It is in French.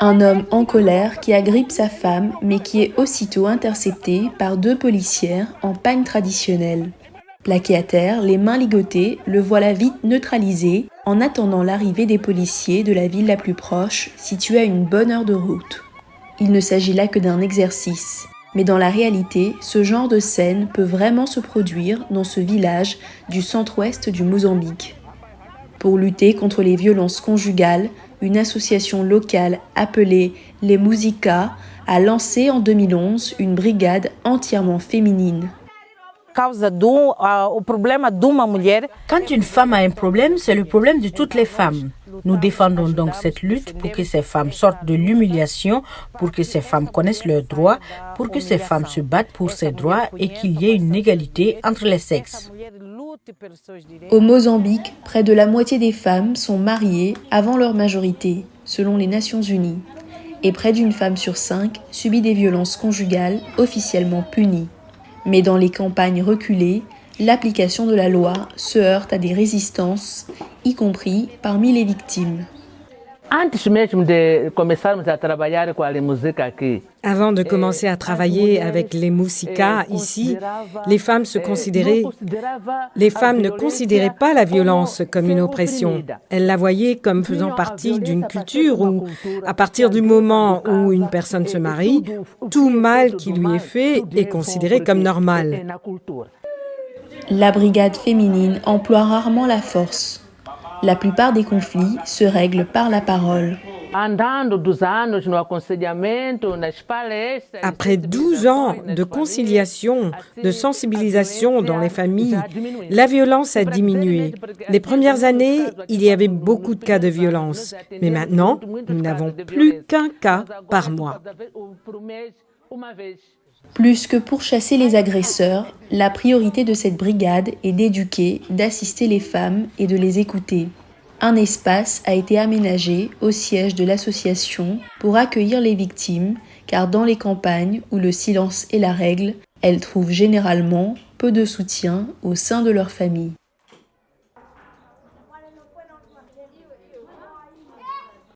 Un homme en colère qui agrippe sa femme, mais qui est aussitôt intercepté par deux policières en pagne traditionnelle. Plaqué à terre, les mains ligotées, le voilà vite neutralisé en attendant l'arrivée des policiers de la ville la plus proche, située à une bonne heure de route. Il ne s'agit là que d'un exercice, mais dans la réalité, ce genre de scène peut vraiment se produire dans ce village du centre-ouest du Mozambique. Pour lutter contre les violences conjugales, une association locale appelée les Musica a lancé en 2011 une brigade entièrement féminine. Quand une femme a un problème, c'est le problème de toutes les femmes. Nous défendons donc cette lutte pour que ces femmes sortent de l'humiliation, pour que ces femmes connaissent leurs droits, pour que ces femmes se battent pour ces droits et qu'il y ait une égalité entre les sexes. Au Mozambique, près de la moitié des femmes sont mariées avant leur majorité, selon les Nations Unies, et près d'une femme sur 5 subit des violences conjugales officiellement punies. Mais dans les campagnes reculées, l'application de la loi se heurte à des résistances, y compris parmi les victimes. Avant de commencer à travailler avec les Musica ici, les femmes ne considéraient pas la violence comme une oppression. Elles la voyaient comme faisant partie d'une culture où, à partir du moment où une personne se marie, tout mal qui lui est fait est considéré comme normal. La brigade féminine emploie rarement la force. La plupart des conflits se règlent par la parole. Après 12 ans de conciliation, de sensibilisation dans les familles, la violence a diminué. Les premières années, il y avait beaucoup de cas de violence. Mais maintenant, nous n'avons plus qu'un cas par mois. Plus que pourchasser les agresseurs, la priorité de cette brigade est d'éduquer, d'assister les femmes et de les écouter. Un espace a été aménagé au siège de l'association pour accueillir les victimes, car dans les campagnes où le silence est la règle, elles trouvent généralement peu de soutien au sein de leur famille.